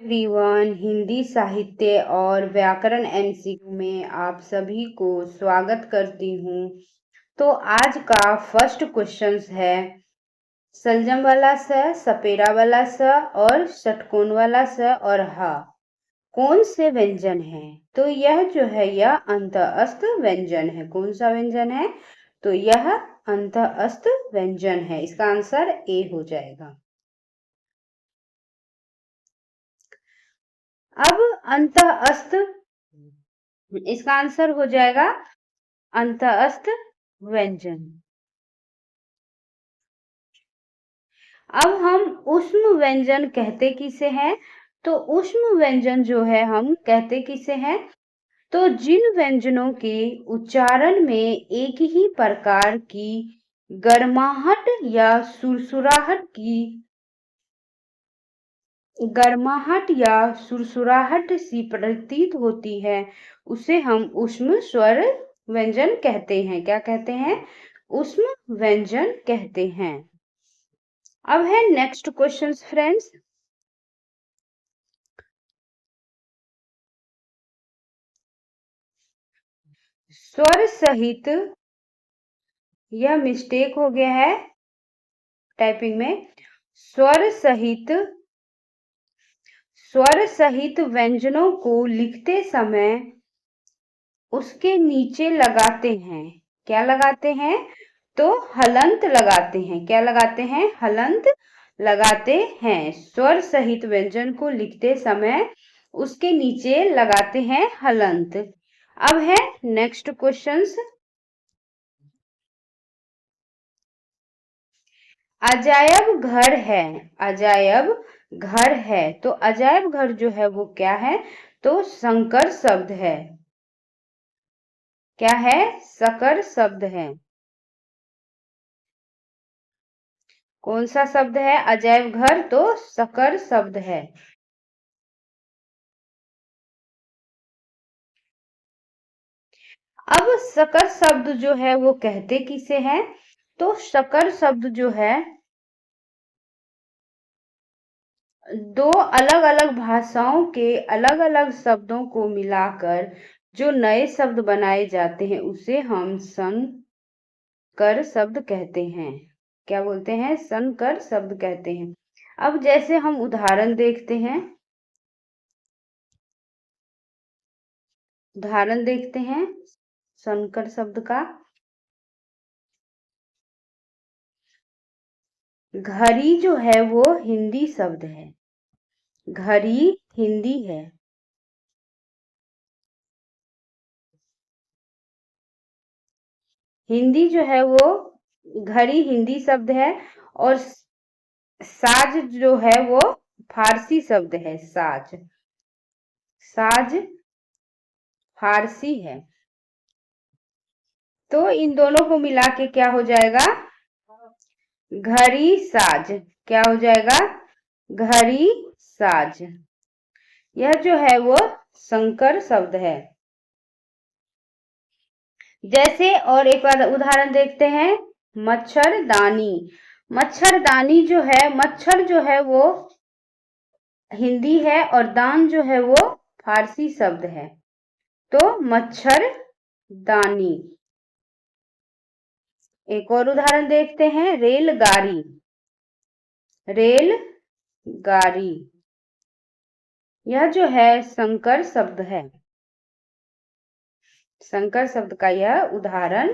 Everyone, Hindi साहित्य और व्याकरण एमसीक्यू में आप सभी को स्वागत करती हूँ। तो आज का फर्स्ट क्वेश्चन है सलजम वाला स, सपेरा वाला स और षटकोण वाला स और ह कौन से व्यंजन है? तो यह जो है यह अंतःस्थ व्यंजन है। कौन सा व्यंजन है? तो यह अंतःस्थ व्यंजन है। इसका आंसर ए हो जाएगा। अब अंतःस्थ, इसका आंसर हो जाएगा अंतःस्थ व्यंजन। अब हम ऊष्म व्यंजन कहते किसे हैं? तो ऊष्म व्यंजन जो है हम कहते किसे हैं? तो जिन व्यंजनों के उच्चारण में एक ही प्रकार की गर्माहट या सुरसुराहट सी प्रतीत होती है, उसे हम ऊष्म स्वर व्यंजन कहते हैं। क्या कहते हैं? ऊष्म व्यंजन कहते हैं। अब है नेक्स्ट क्वेश्चन फ्रेंड्स। स्वर सहित, यह मिस्टेक हो गया है टाइपिंग में। स्वर सहित व्यंजनों को लिखते समय उसके नीचे लगाते हैं। क्या लगाते हैं? तो हलंत लगाते हैं। क्या लगाते हैं? हलंत लगाते हैं। स्वर सहित व्यंजन को लिखते समय उसके नीचे लगाते हैं हलंत। अब है नेक्स्ट क्वेश्चंस। अजायब घर है, अजायब घर है। तो अजायब घर जो है वो क्या है? तो संकर शब्द है। क्या है? संकर शब्द है। कौन सा शब्द है अजायब घर? तो संकर शब्द है। अब संकर शब्द जो है वो कहते किसे हैं? तो संकर शब्द जो है दो अलग अलग भाषाओं के अलग अलग शब्दों को मिलाकर जो नए शब्द बनाए जाते हैं उसे हम संकर शब्द कहते हैं। क्या बोलते हैं? संकर शब्द कहते हैं। अब जैसे हम उदाहरण देखते हैं, उदाहरण देखते हैं संकर शब्द का। घड़ी जो है वो हिंदी शब्द है। घड़ी हिंदी है। हिंदी जो है वो घड़ी हिंदी शब्द है और साज जो है वो फारसी शब्द है। साज, साज फारसी है। तो इन दोनों को मिला के क्या हो जाएगा? घड़ी साज। क्या हो जाएगा? घड़ी साज। यह जो है वो संकर शब्द है। जैसे और एक बार उदाहरण देखते हैं, मच्छरदानी। मच्छरदानी जो है, मच्छर जो है वो हिंदी है और दान जो है वो फारसी शब्द है। तो मच्छरदानी। एक और उदाहरण देखते हैं, रेलगाड़ी। रेलगाड़ी, यह जो है संकर शब्द है। संकर शब्द का यह उदाहरण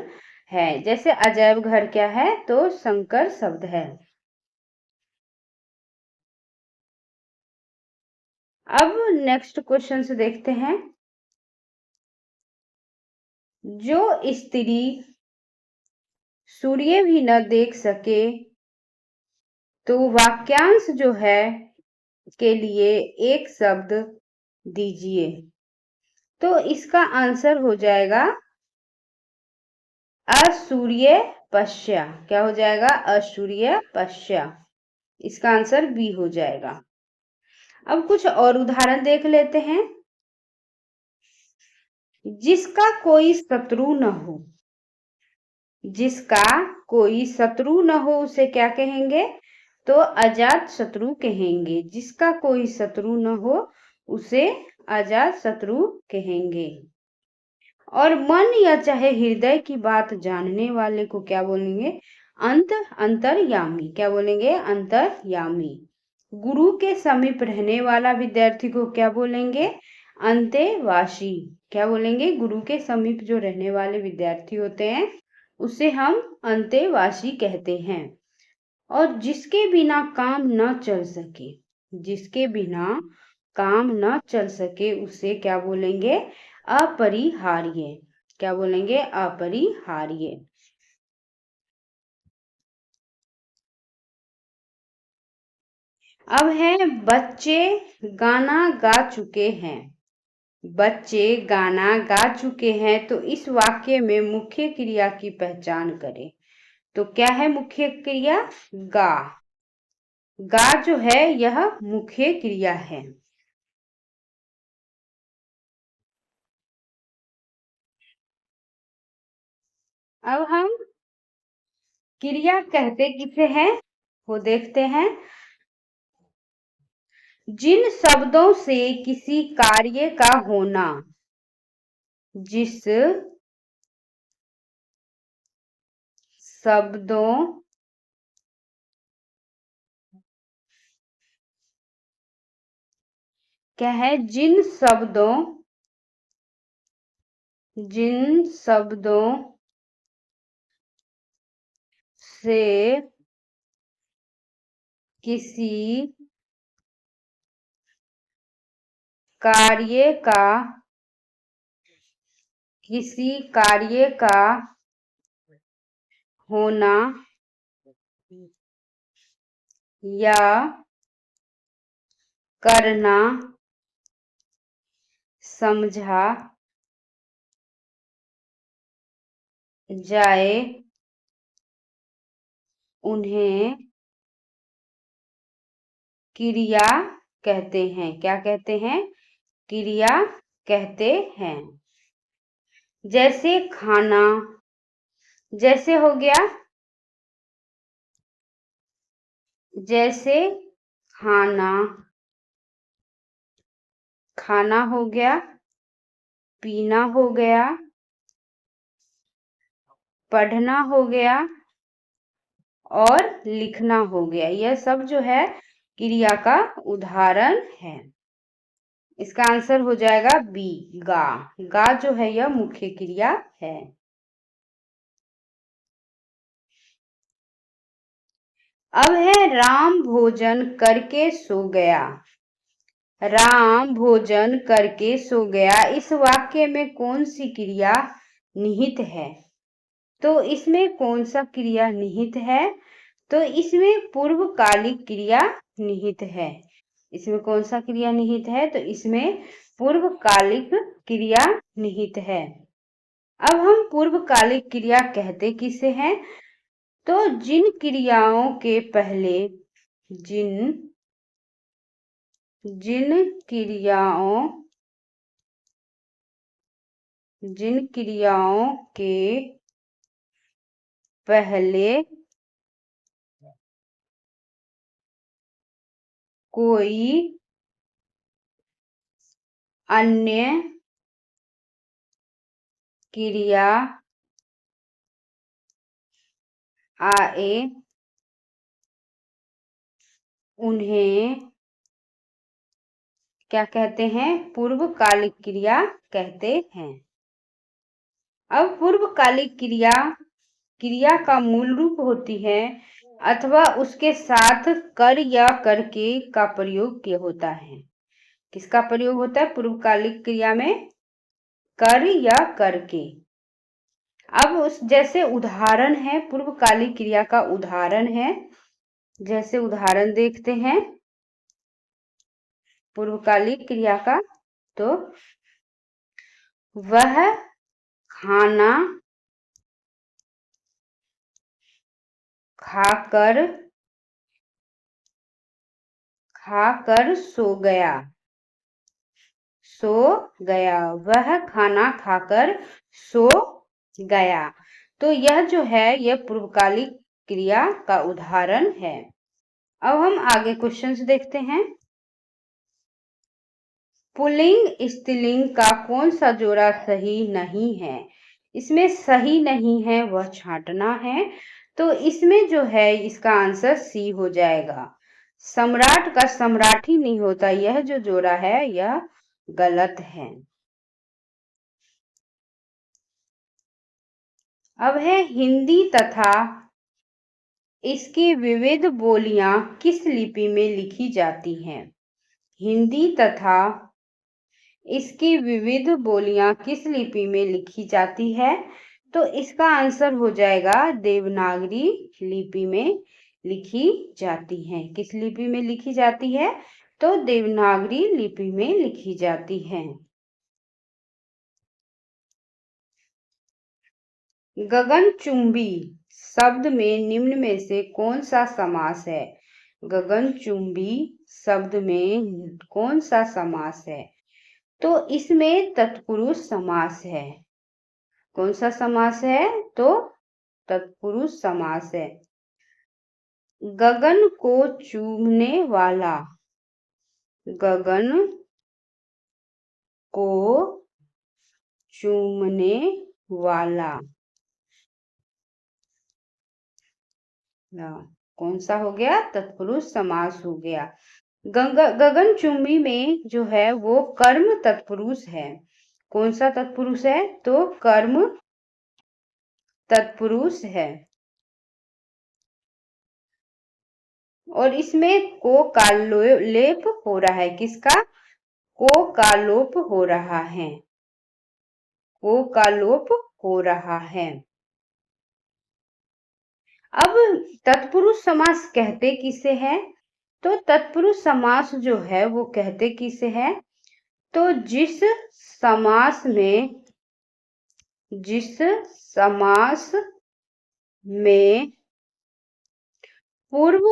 है। जैसे अजायब घर क्या है? तो संकर शब्द है। अब नेक्स्ट क्वेश्चन से देखते हैं। जो स्त्री सूर्य भी न देख सके तो वाक्यांश जो है के लिए एक शब्द दीजिए। तो इसका आंसर हो जाएगा असूर्य पश्या। क्या हो जाएगा? असूर्य पश्या। इसका आंसर बी हो जाएगा। अब कुछ और उदाहरण देख लेते हैं। जिसका कोई शत्रु न हो, जिसका कोई शत्रु न हो उसे क्या कहेंगे? तो अजात शत्रु कहेंगे। जिसका कोई शत्रु न हो उसे अजात शत्रु कहेंगे। और मन या चाहे हृदय की बात जानने वाले को क्या बोलेंगे? अंतर्यामी। क्या बोलेंगे? अंतर्यामी। गुरु के समीप रहने वाला विद्यार्थी को क्या बोलेंगे? अंतेवासी। क्या बोलेंगे? गुरु के समीप जो रहने वाले विद्यार्थी होते हैं उसे हम अंतेवासी कहते हैं। और जिसके बिना काम न चल सके, जिसके बिना काम न चल सके उसे क्या बोलेंगे? अपरिहार्य। क्या बोलेंगे? अपरिहार्य। अब है बच्चे गाना गा चुके हैं। बच्चे गाना गा चुके हैं, तो इस वाक्य में मुख्य क्रिया की पहचान करें। तो क्या है मुख्य क्रिया? गा। गा जो है यह मुख्य क्रिया है। अब हम क्रिया कहते किसे हैं वो देखते हैं। जिन शब्दों से किसी कार्य का होना, जिस शब्दों क्या है? जिन शब्दों से किसी कार्य का होना या करना समझा जाए उन्हें क्रिया कहते हैं। क्या कहते हैं? क्रिया कहते हैं। जैसे खाना, जैसे हो गया, जैसे खाना, खाना हो गया, पीना हो गया, पढ़ना हो गया और लिखना हो गया। यह सब जो है क्रिया का उदाहरण है। इसका आंसर हो जाएगा बी, गा। गा जो है यह मुख्य क्रिया है। अब है राम भोजन करके सो गया। राम भोजन करके सो गया। इस वाक्य में कौन सी क्रिया निहित है? तो इसमें कौन सा क्रिया निहित है? तो इसमें पूर्वकालिक क्रिया निहित है। इसमें कौन सा क्रिया निहित है? तो इसमें पूर्वकालिक क्रिया निहित है। अब हम पूर्वकालिक क्रिया कहते किसे हैं? तो जिन क्रियाओं के पहले जिन क्रियाओं के पहले कोई अन्य क्रिया आए उन्हें क्या कहते हैं? पूर्वकालिक क्रिया कहते हैं। अब पूर्वकालिक क्रिया का मूल रूप होती है अथवा उसके साथ कर या करके का प्रयोग किया होता है। किसका प्रयोग होता है पूर्वकालिक क्रिया में? कर या करके। अब उस जैसे उदाहरण है पूर्वकालिक क्रिया का उदाहरण है, जैसे उदाहरण देखते हैं पूर्वकालिक क्रिया का। तो वह खाना खाकर सो गया। वह खाना खाकर सो गया। तो यह जो है यह पूर्वकालिक क्रिया का उदाहरण है। अब हम आगे क्वेश्चंस देखते हैं। पुल्लिंग स्त्रीलिंग का कौन सा जोड़ा सही नहीं है? इसमें सही नहीं है वह छांटना है, तो इसमें जो है इसका आंसर सी हो जाएगा। सम्राट का सम्राट ही नहीं होता, यह जो जोड़ा है यह गलत है। अब है हिंदी तथा इसकी विविध बोलियां किस लिपि में लिखी जाती हैं? हिंदी तथा इसकी विविध बोलियां किस लिपि में लिखी जाती है? तो इसका आंसर हो जाएगा देवनागरी लिपि में लिखी जाती है। किस लिपि में लिखी जाती है? तो देवनागरी लिपि में लिखी जाती है। गगनचुंबी शब्द में निम्न में से कौन सा समास है? गगनचुंबी शब्द में कौन सा समास है? तो इसमें तत्पुरुष समास है। कौन सा समास है? तो तत्पुरुष समास है। गगन को चूमने वाला, गगन को चूमने वाला, कौन सा हो गया? तत्पुरुष समास हो गया। गगनचुंबी में जो है वो कर्म तत्पुरुष है। कौन सा तत्पुरुष है? तो कर्म तत्पुरुष है। और इसमें को का लेप हो रहा है। किसका? को का लोप हो रहा है। को का लोप हो रहा है। अब तत्पुरुष समास कहते किसे हैं? तो तत्पुरुष समास जो है वो कहते किसे हैं? तो जिस समास में पूर्व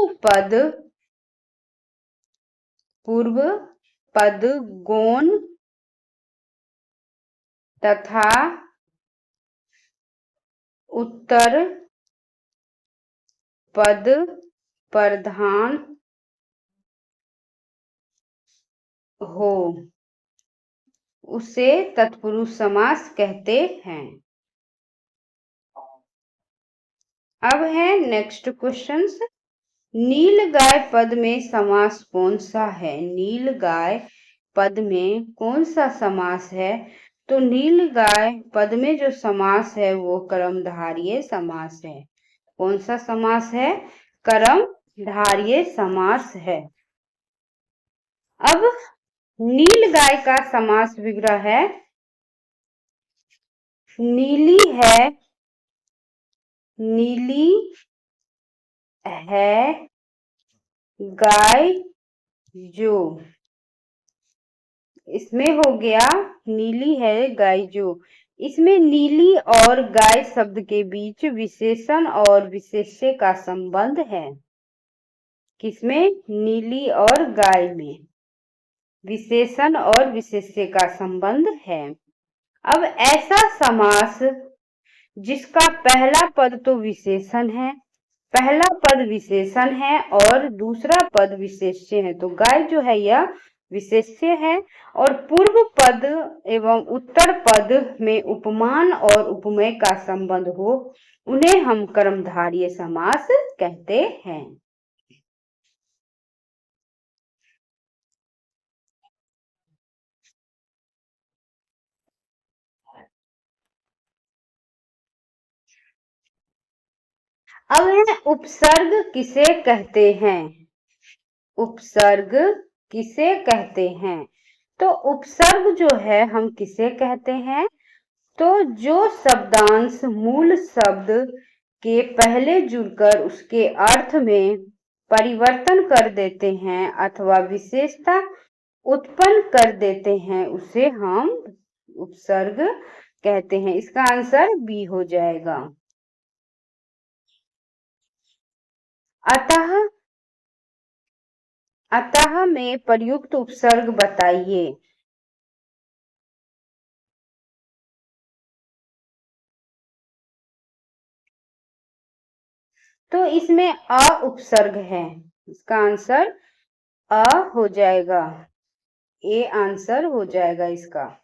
पद गौण तथा उत्तर पद प्रधान हो, उसे तत्पुरुष समास कहते हैं। अब है नेक्स्ट क्वेश्चन। नीलगाय पद में समास कौन सा है? नीलगाय पद में कौन सा समास है? तो नीलगाय पद में जो समास है वो कर्मधारय समास है। कौन सा समास है? कर्मधारय समास है। अब नीलगाय का समास विग्रह है। नीली है, नीली है गाय जो, इसमें हो गया नीली है गाय जो। इसमें नीली और गाय शब्द के बीच विशेषण और विशेष्य का संबंध है। किसमें? नीली और गाय में विशेषण और विशेष्य का संबंध है। अब ऐसा समास जिसका पहला पद तो विशेषण है, पहला पद विशेषण है और दूसरा पद विशेष्य है, तो गाय जो है यह विशेष्य है। और पूर्व पद एवं उत्तर पद में उपमान और उपमेय का संबंध हो, उन्हें हम कर्मधारय समास कहते हैं। अब है उपसर्ग किसे कहते हैं? उपसर्ग किसे कहते हैं? तो उपसर्ग जो है हम किसे कहते हैं? तो जो शब्दांश मूल शब्द के पहले जुड़कर उसके अर्थ में परिवर्तन कर देते हैं अथवा विशेषता उत्पन्न कर देते हैं, उसे हम उपसर्ग कहते हैं। इसका आंसर बी हो जाएगा। अतः में प्रयुक्त उपसर्ग बताइए। तो इसमें अ उपसर्ग है। इसका आंसर अ हो जाएगा। ए आंसर हो जाएगा इसका।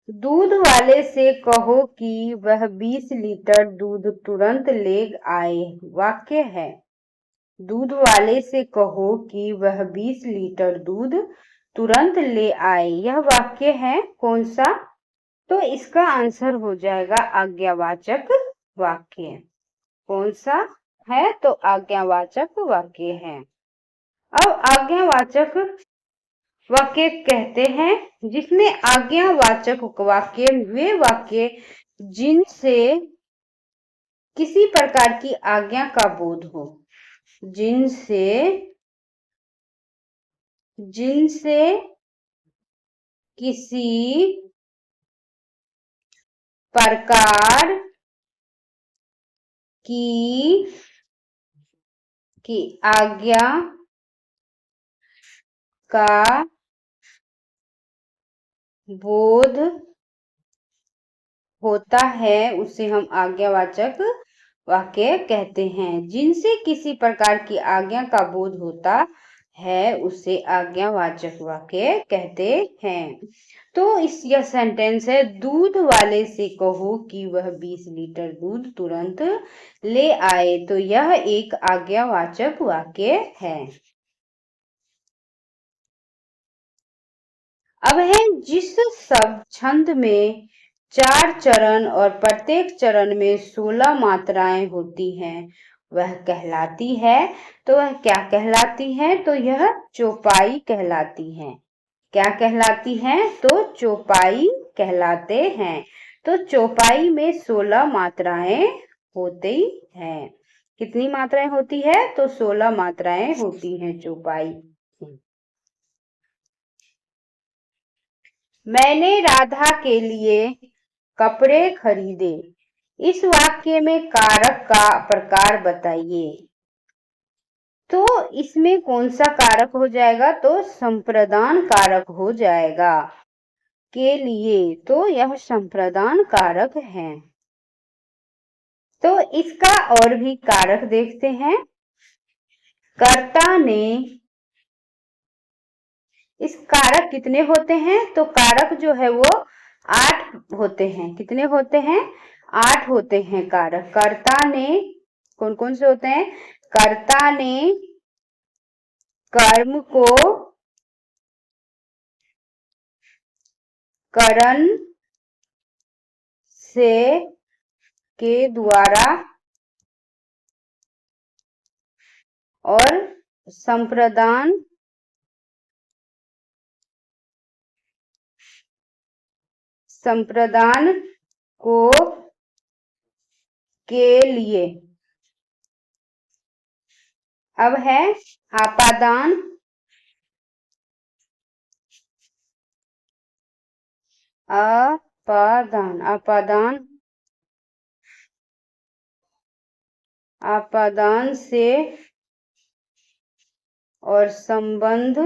दूध वाले से कहो कि वह 20 लीटर दूध तुरंत ले आए। वाक्य है। दूध वाले से कहो कि वह 20 लीटर दूध तुरंत ले आए। यह वाक्य है कौन सा? तो इसका आंसर हो जाएगा आज्ञावाचक वाक्य। कौन सा है? तो आज्ञावाचक वाक्य है। अब आज्ञावाचक वाक्य कहते हैं जिसमें आज्ञावाचक वाक्य वे वाक्य जिनसे किसी प्रकार की आज्ञा का बोध हो। जिनसे किसी प्रकार की आज्ञा का बोध होता है उसे हम आज्ञावाचक वाक्य कहते हैं। जिनसे किसी प्रकार की आज्ञा का बोध होता है उसे आज्ञावाचक वाक्य कहते हैं। तो यह सेंटेंस है, दूध वाले से कहो कि वह 20 लीटर दूध तुरंत ले आए। तो यह एक आज्ञावाचक वाक्य है। अब है जिस शब्द छंद में 4 चरण और प्रत्येक चरण में 16 मात्राएं होती हैं वह कहलाती है। तो वह क्या कहलाती है? तो यह चौपाई कहलाती है। क्या कहलाती हैं? तो चौपाई कहलाते हैं। तो चौपाई में 16 मात्राएं होती हैं। कितनी मात्राएं होती है? तो 16 मात्राएं होती हैं चौपाई। मैंने राधा के लिए कपड़े खरीदे। इस वाक्य में कारक का प्रकार बताइए। तो इसमें कौन सा कारक हो जाएगा? तो संप्रदान कारक हो जाएगा। के लिए, तो यह संप्रदान कारक है। तो इसका और भी कारक देखते हैं। कर्ता ने, इस कारक कितने होते हैं? तो कारक जो है वो 8 होते हैं। कितने होते हैं? 8 होते हैं कारक। कर्ता ने कौन कौन से होते हैं? कर्ता ने कर्म को करण से के द्वारा और संप्रदान को के लिए। अब है आपादान। आपादान से और संबंध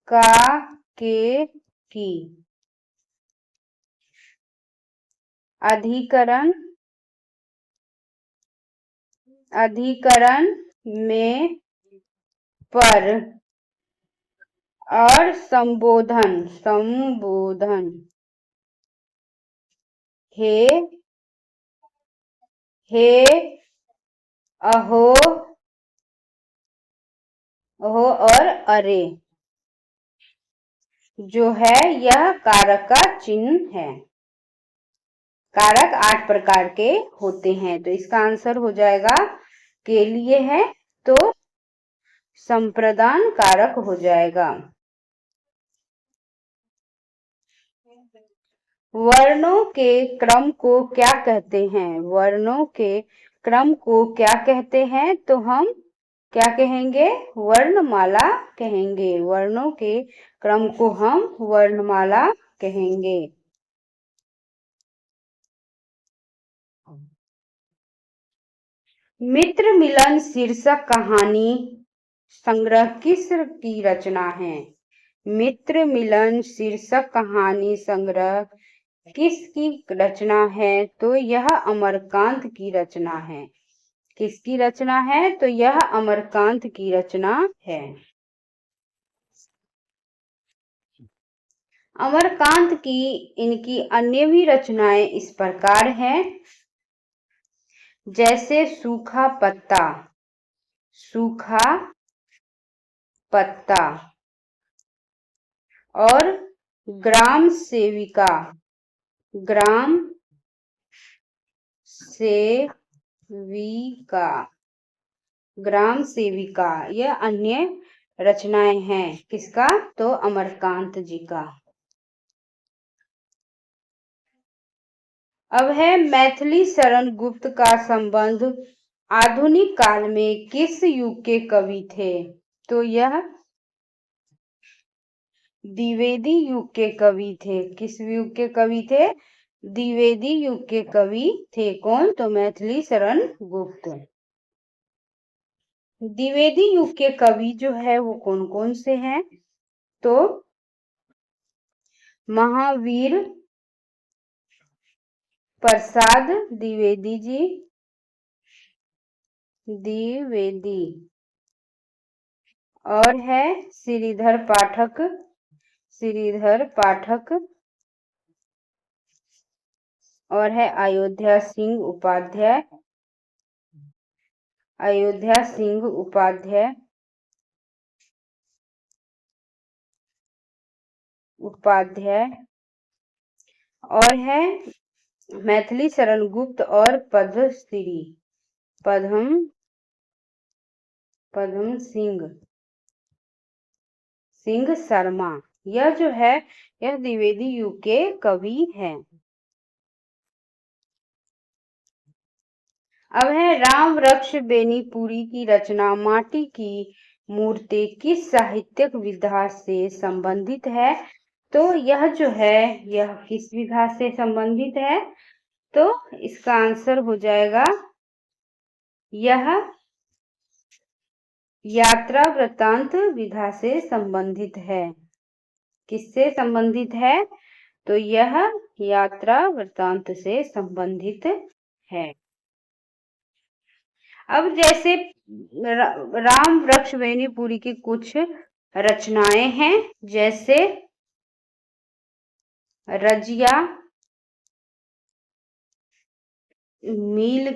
का के की। अधिकरण में पर और संबोधन हे अहो और अरे जो है यह कारक का चिन्ह है। कारक 8 प्रकार के होते हैं। तो इसका आंसर हो जाएगा के लिए है, तो संप्रदान कारक हो जाएगा। वर्णों के क्रम को क्या कहते हैं? वर्णों के क्रम को क्या कहते हैं? तो हम क्या कहेंगे? वर्णमाला कहेंगे। वर्णों के क्रम को हम वर्णमाला कहेंगे। मित्र मिलन शीर्षक कहानी संग्रह किस की रचना है? मित्र मिलन शीर्षक कहानी संग्रह किसकी रचना है? तो यह अमरकांत की रचना है। किसकी रचना है? तो यह अमरकांत की रचना है। अमरकांत की इनकी अन्य भी रचनाएं इस प्रकार हैं, जैसे सूखा पत्ता, सूखा पत्ता और ग्राम सेविका, ग्राम सेविका, ग्राम सेविका, यह अन्य रचनाएं हैं। किसका? तो अमरकांत जी का। अब है मैथिली शरण गुप्त का संबंध आधुनिक काल में किस युग के कवि थे? तो यह द्विवेदी युग के कवि थे। किस युग के कवि थे? द्विवेदी युग के कवि थे। कौन? तो मैथिली शरण गुप्त। द्विवेदी युग के कवि जो है वो कौन कौन से हैं? तो महावीर प्रसाद द्विवेदी जी, द्विवेदी, और है श्रीधर पाठक, श्रीधर पाठक, और है अयोध्या सिंह उपाध्याय, अयोध्या सिंह उपाध्याय, उपाध्याय, और है मैथिली शरण गुप्त और पद्मश्री, पद्म सिंह शर्मा। यह जो है यह द्विवेदी युग के कवि हैं। अब है राम वृक्ष बेनीपुरी की रचना माटी की मूर्ति किस साहित्यिक विधा से संबंधित है? तो यह जो है यह किस विधा से संबंधित है? तो इसका आंसर हो जाएगा यह यात्रा वृत्तांत विधा से संबंधित है। किससे संबंधित है? तो यह यात्रा वृत्तांत से संबंधित है। अब जैसे राम वृक्ष बेनीपुरी की कुछ रचनाएं हैं, जैसे रजिया, मील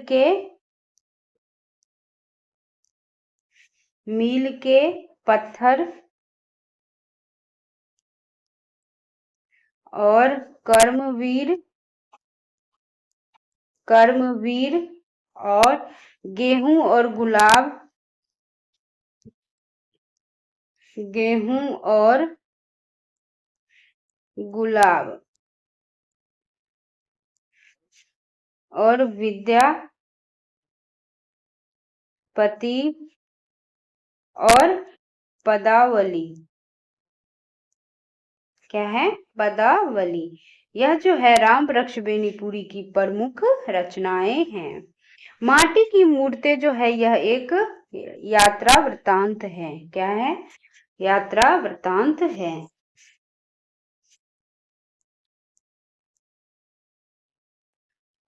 के पत्थर और कर्मवीर और गेहूं और गुलाब, गेहूं और गुलाब, और विद्यापति और पदावली। क्या है? पदावली। यह जो है राम वृक्ष बेनीपुरी की प्रमुख रचनाएं हैं। माटी की मूर्तें जो है यह एक यात्रा वृत्तांत है। क्या है? यात्रा वृत्तांत है।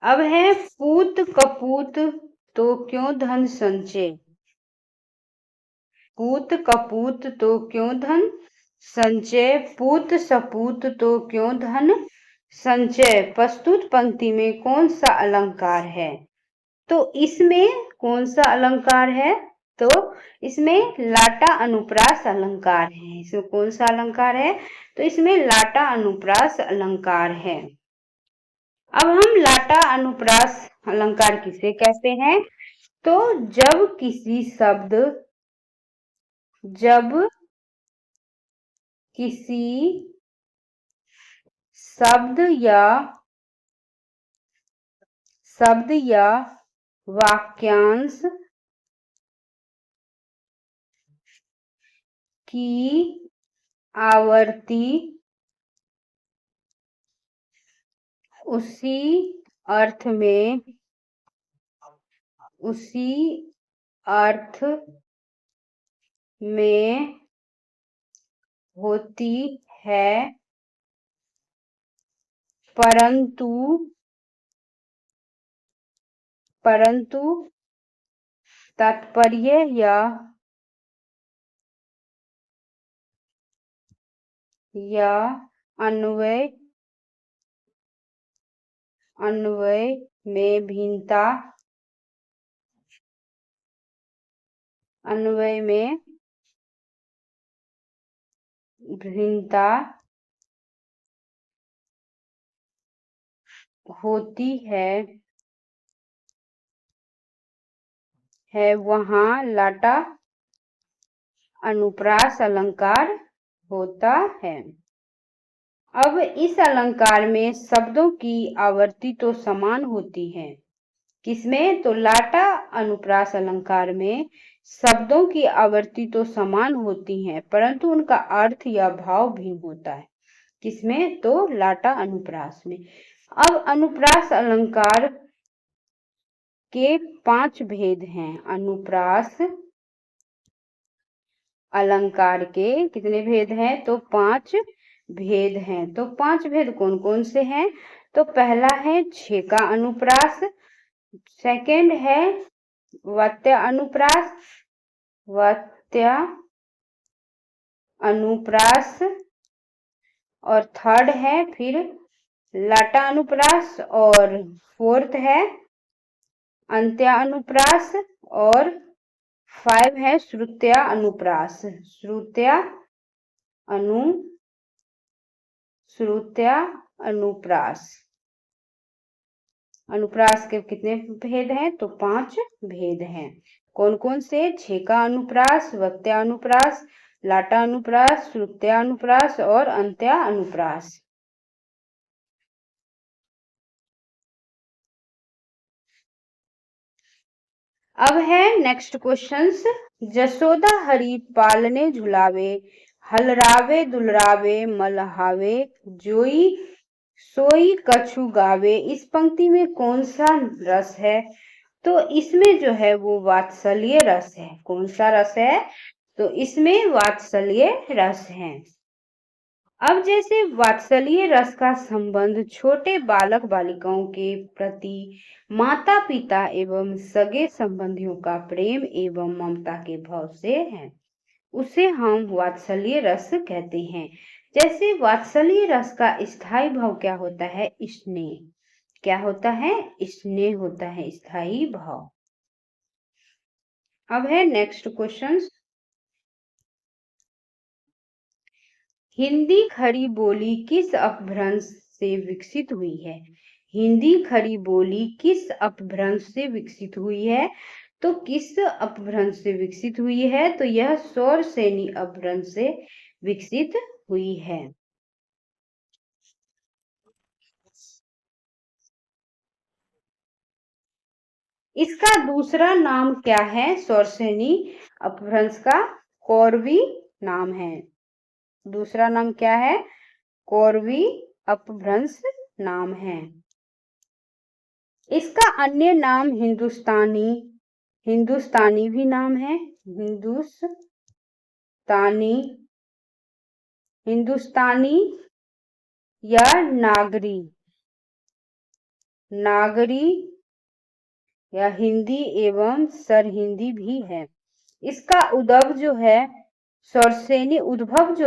अब है पूत कपूत तो क्यों धन संचय, पूत कपूत तो क्यों धन संचय, पूत सपूत तो क्यों धन संचय, प्रस्तुत पंक्ति में कौन सा अलंकार है? तो इसमें कौन सा अलंकार है? तो इसमें लाटा अनुप्रास अलंकार है। इसमें कौन सा अलंकार है? तो इसमें लाटा अनुप्रास अलंकार है। अब हम लाटा अनुप्रास अलंकार किसे कहते हैं? तो जब किसी शब्द या वाक्यांश की आवृत्ति उसी अर्थ में होती है, परंतु तात्पर्य या अन्वय में भिन्नता होती है वहाँ लाटा अनुप्रास अलंकार होता है। अब इस अलंकार में शब्दों की आवृत्ति तो समान होती है। किसमें? तो लाटा अनुप्रास अलंकार में शब्दों की आवृत्ति तो समान होती है, परंतु उनका अर्थ या भाव भिन्न होता है। किसमें? तो लाटा अनुप्रास में। अब अनुप्रास अलंकार के 5 भेद हैं। अनुप्रास अलंकार के कितने भेद हैं? तो 5 भेद हैं। तो 5 भेद कौन कौन से हैं? तो पहला है छेका अनुप्रास, सेकंड है वात्य अनुप्रास और थर्ड है फिर लाटा अनुप्रास और फोर्थ है अंत्य अनुप्रास और 5 है श्रुत्या अनुप्रास। अनुप्रास के कितने भेद हैं? तो 5 भेद हैं। कौन कौन से? छेका अनुप्रास, वत्या अनुप्रास, लाटा अनुप्रास, श्रुत्या अनुप्रास और अंत्या अनुप्रास। अब है नेक्स्ट क्वेश्चंस। जसोदा हरि पालने झुलावे, हलरावे दुलरावे मलहावे, जोई सोई कछु गावे। इस पंक्ति में कौन सा रस है? तो इसमें जो है वो वात्सल्य रस है। कौन सा रस है? तो इसमें वात्सल्य रस है। अब जैसे वात्सल्य रस का संबंध छोटे बालक बालिकाओं के प्रति माता पिता एवं सगे संबंधियों का प्रेम एवं ममता के भाव से है, उसे हम वात्सल्य रस कहते हैं। जैसे वात्सल्य रस का स्थायी भाव क्या होता है? स्नेह। क्या होता है? स्नेह होता है स्थायी भाव। अब है नेक्स्ट क्वेश्चन। हिंदी खड़ी बोली किस अपभ्रंश से विकसित हुई है? हिंदी खड़ी बोली किस अपभ्रंश से विकसित हुई है? तो किस अपभ्रंश से विकसित हुई है? तो यह सौरसेनी अपभ्रंश से विकसित हुई है। इसका दूसरा नाम क्या है? सौरसेनी अपभ्रंश का कौरवी नाम है। दूसरा नाम क्या है? कौरवी अपभ्रंश नाम है। इसका अन्य नाम हिंदुस्तानी भी नाम है। हिंदुस्तानी या नागरी या हिंदी एवं सरहिंदी भी है। इसका उद्भव जो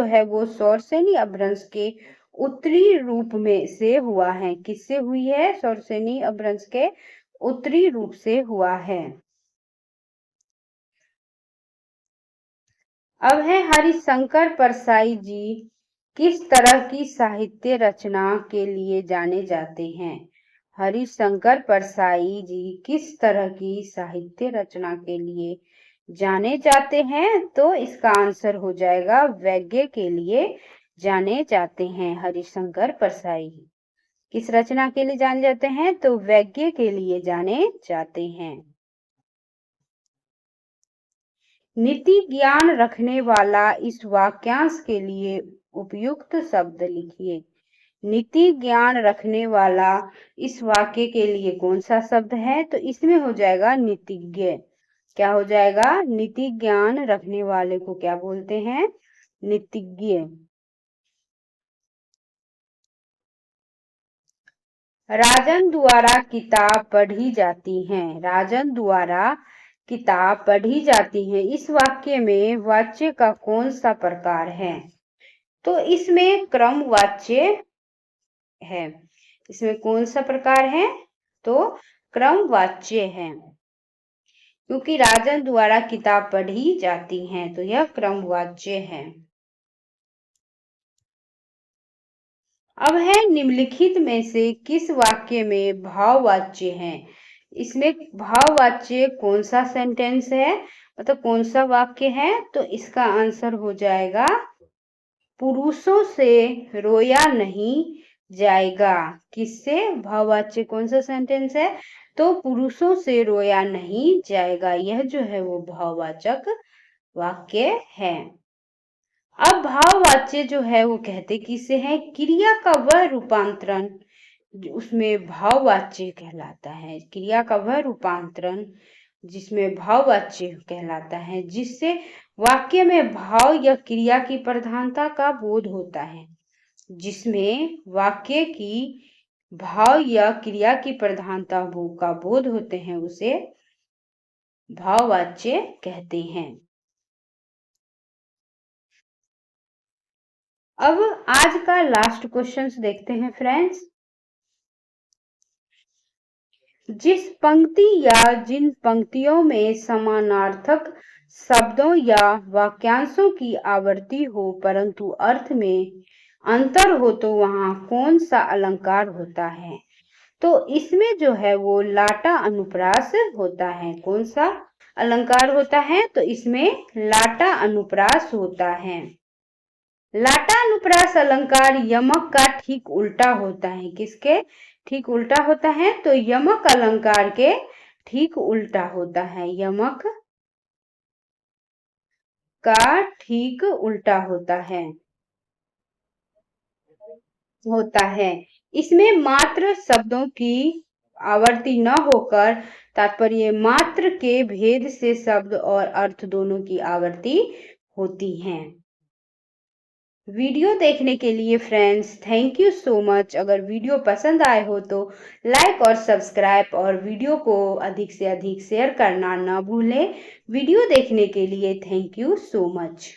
है वो सौरसेनी अपभ्रंश के उत्तरी रूप में से हुआ है। किससे हुई है? सौरसेनी अपभ्रंश के उत्तरी रूप से हुआ है। अब है हरिशंकर परसाई जी किस तरह की साहित्य रचना के लिए जाने जाते हैं? हरिशंकर परसाई जी किस तरह की साहित्य रचना के लिए जाने जाते हैं? तो इसका आंसर हो जाएगा वैज्ञ के लिए जाने जाते हैं। हरिशंकर परसाई किस रचना के लिए जाने जाते हैं? तो वैज्ञ के लिए जाने जाते हैं। नीति ज्ञान रखने वाला इस वाक्यांश के लिए उपयुक्त शब्द लिखिए। नीति ज्ञान रखने वाला इस वाक्य के लिए कौन सा शब्द है? तो इसमें हो जाएगा नीतिज्ञ। क्या हो जाएगा? नीति ज्ञान रखने वाले को क्या बोलते हैं? नीतिज्ञ। राजन द्वारा किताब पढ़ी जाती है। राजन द्वारा किताब पढ़ी जाती है, इस वाक्य में वाच्य का कौन सा प्रकार है? तो इसमें क्रमवाच्य है। इसमें कौन सा प्रकार है? तो क्रमवाच्य है, क्योंकि राजन द्वारा किताब पढ़ी जाती है, तो यह क्रमवाच्य है। अब है निम्नलिखित में से किस वाक्य में भाववाच्य है? इसमें भाववाच्य कौन सा सेंटेंस है, मतलब कौन सा वाक्य है? तो इसका आंसर हो जाएगा पुरुषों से रोया नहीं जाएगा। किससे? भाववाच्य कौन सा सेंटेंस है? तो पुरुषों से रोया नहीं जाएगा, यह जो है वो भाववाचक वाक्य है। अब भाववाच्य जो है वो कहते किसे है? क्रिया का वह रूपांतरण उसमें भाववाच्य कहलाता है। क्रिया का वह रूपांतरण जिसमें भाववाच्य कहलाता है, जिससे वाक्य में भाव या क्रिया की प्रधानता का बोध होता है। जिसमें वाक्य की भाव या क्रिया की प्रधानता का बोध होते हैं, उसे भाववाच्य कहते हैं। अब आज का लास्ट क्वेश्चन देखते हैं फ्रेंड्स। जिस पंक्ति या जिन पंक्तियों में समानार्थक शब्दों या वाक्यांशों की आवृत्ति हो परंतु अर्थ में अंतर हो, तो वहां कौन सा अलंकार होता है? तो इसमें जो है वो लाटा अनुप्रास होता है। कौन सा अलंकार होता है? तो इसमें लाटा अनुप्रास होता है। लाटा अनुप्रास अलंकार यमक का ठीक उल्टा होता है। किसके ठीक उल्टा होता है? तो यमक अलंकार के ठीक उल्टा होता है। यमक का ठीक उल्टा होता है। इसमें मात्र शब्दों की आवर्ती न होकर तात्पर्य मात्र के भेद से शब्द और अर्थ दोनों की आवर्ती होती है। वीडियो देखने के लिए friends thank you so much. अगर वीडियो पसंद आए हो तो लाइक और सब्सक्राइब और वीडियो को अधिक से अधिक शेयर करना ना भूलें। वीडियो देखने के लिए थैंक यू सो मच।